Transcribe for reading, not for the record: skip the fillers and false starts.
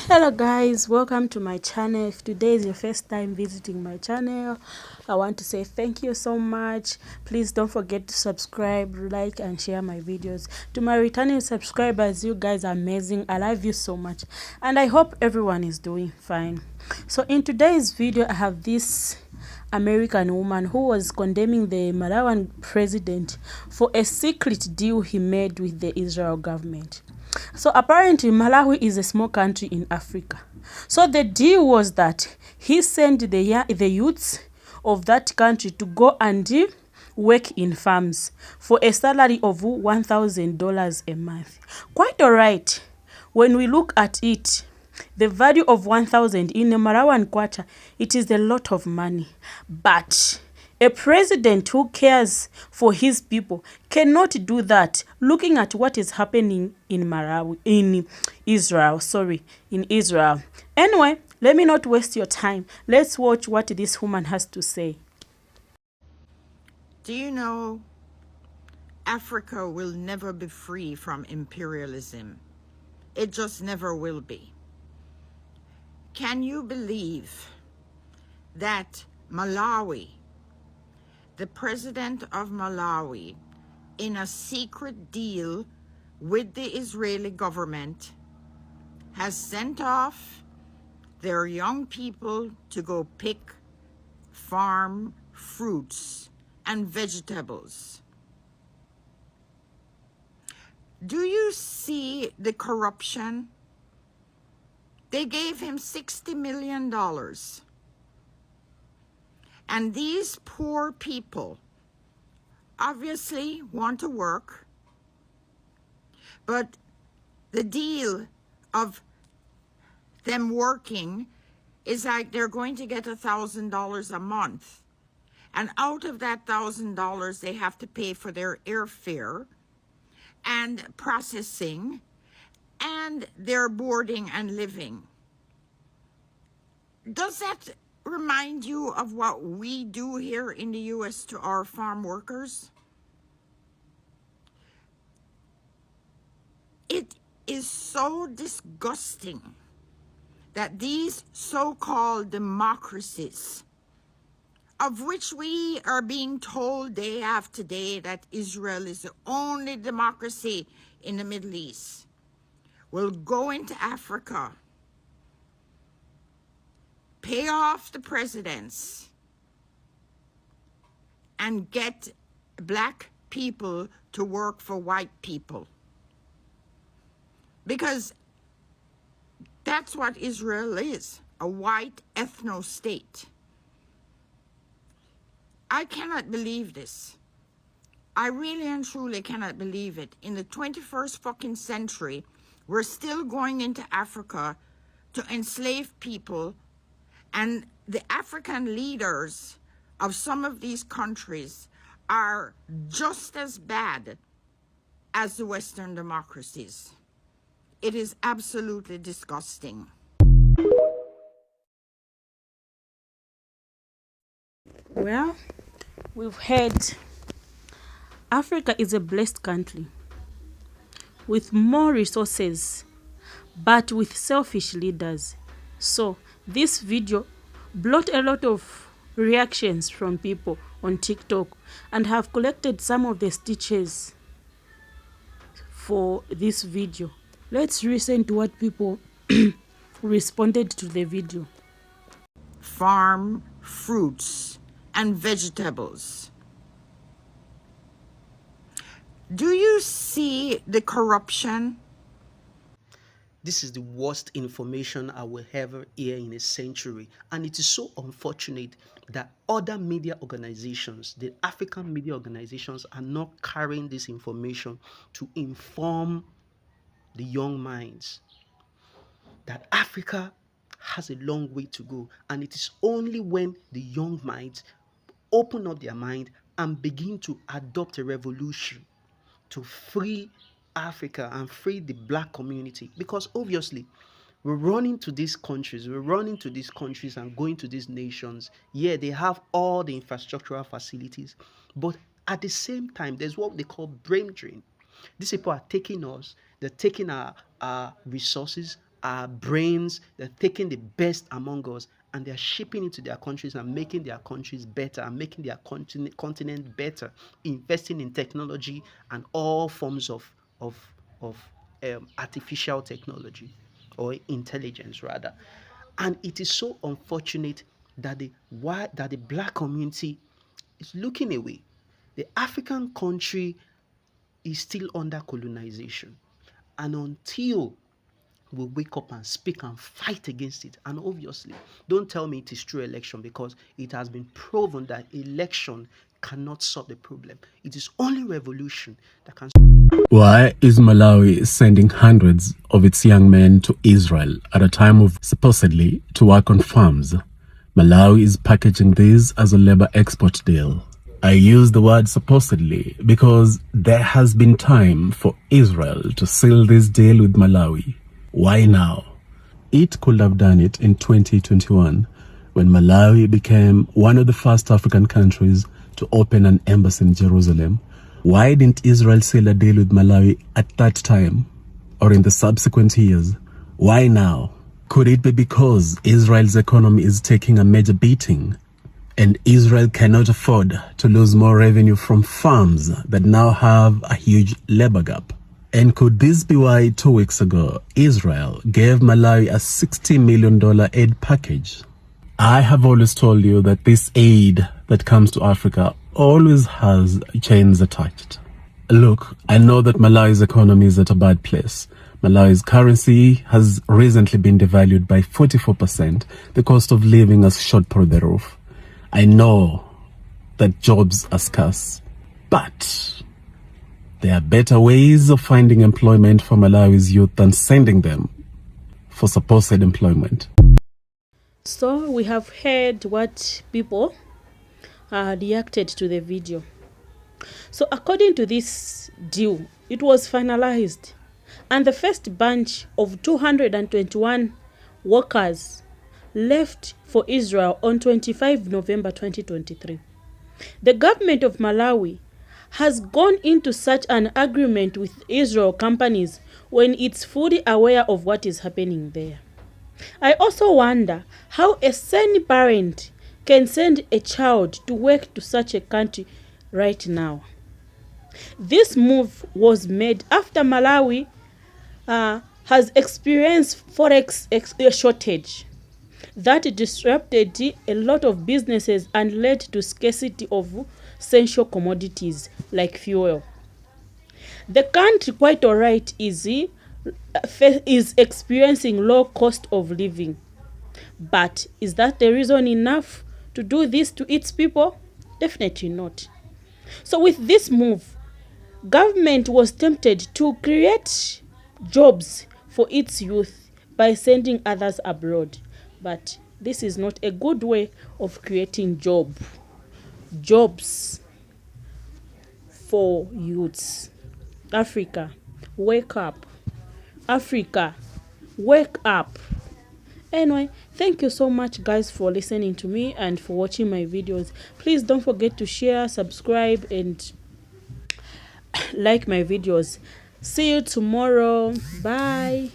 Hello guys, welcome to my channel. If today is your first time visiting my channel, I want to say thank you so much. Please don't forget to subscribe, like and share my videos. To my returning subscribers, you guys are amazing. I love you so much and I hope everyone is doing fine. So in today's video, I have this American woman who was condemning the Malawian president for a secret deal he made with the Israel government. So apparently Malawi is a small country in Africa. So the deal was that he sent the youths of that country to go and work in farms for a salary of $1,000 a month. Quite all right. When we look at it, the value of 1,000 in a Malawian kwacha, it is a lot of money. But a president who cares for his people cannot do that. Looking at what is happening in Israel. Anyway, let me not waste your time. Let's watch what this woman has to say. Do you know Africa will never be free from imperialism? It just never will be. Can you believe that Malawi, the president of Malawi, in a secret deal with the Israeli government, has sent off their young people to go pick, farm fruits and vegetables? Do you see the corruption? They gave him $60 million. And these poor people obviously want to work, but the deal of them working is like they're going to get $1,000 a month. And out of that $1,000, they have to pay for their airfare and processing and their boarding and living. Does that remind you of what we do here in the U.S. to our farm workers? It is so disgusting that these so-called democracies, of which we are being told day after day that Israel is the only democracy in the Middle East, will go into Africa, pay off the presidents, and get black people to work for white people. Because that's what Israel is, a white ethno-state. I cannot believe this. I really and truly cannot believe it. In the 21st fucking century, we're still going into Africa to enslave people, and the African leaders of some of these countries are just as bad as the Western democracies. It is absolutely disgusting. Well, we've heard Africa is a blessed country with more resources, but with selfish leaders. So this video brought a lot of reactions from people on TikTok and have collected some of the stitches for this video. Let's listen to what people responded to the video. Farm fruits and vegetables. Do you see the corruption? This is the worst information I will ever hear in a century. And it is so unfortunate that other media organizations, the African media organizations, are not carrying this information to inform the young minds that Africa has a long way to go. And it is only when the young minds open up their mind and begin to adopt a revolution to free Africa and free the black community, because obviously we're running to these countries and going to these nations. Yeah, they have all the infrastructural facilities, but at the same time, there's what they call brain drain. These people are taking us, they're taking our resources our brains, they're taking the best among us, and they're shipping it to their countries and making their countries better and making their continent better, investing in technology and all forms of artificial technology or intelligence rather. And it is so unfortunate that the black community is looking away. The African country is still under colonization. And until we wake up and speak and fight against it, and obviously, don't tell me it is true election, because it has been proven that election cannot solve the problem. It is only revolution that can. Why is Malawi sending hundreds of its young men to Israel at a time of supposedly to work on farms? Malawi is packaging this as a labor export deal. I use the word supposedly because there has been time for Israel to seal this deal with Malawi. Why now? It could have done it in 2021 when Malawi became one of the first African countries to open an embassy in Jerusalem. Why didn't Israel seal a deal with Malawi at that time or in the subsequent years? Why now? Could it be because Israel's economy is taking a major beating and Israel cannot afford to lose more revenue from farms that now have a huge labor gap? And could this be why 2 weeks ago, Israel gave Malawi a $60 million aid package? I have always told you that this aid that comes to Africa always has chains attached. Look, I know that Malawi's economy is at a bad place. Malawi's currency has recently been devalued by 44%. The cost of living has shot through the roof. I know that jobs are scarce, but there are better ways of finding employment for Malawi's youth than sending them for supposed employment. So we have heard what people reacted to the video. So according to this deal, it was finalized, and the first batch of 221 workers left for Israel on 25 November 2023. The government of Malawi has gone into such an agreement with Israel companies when it's fully aware of what is happening there. I also wonder how a sane parent can send a child to work to such a country right now. This move was made after Malawi has experienced forex shortage that disrupted a lot of businesses and led to scarcity of essential commodities like fuel. The country, quite alright, is experiencing low cost of living. But is that the reason enough to do this to its people? Definitely not. So with this move, government was tempted to create jobs for its youth by sending others abroad. But this is not a good way of creating jobs for youths. Africa, wake up. Africa, wake up. Anyway, thank you so much guys for listening to me and for watching my videos. Please don't forget to share, subscribe, and like my videos. See you tomorrow. Bye.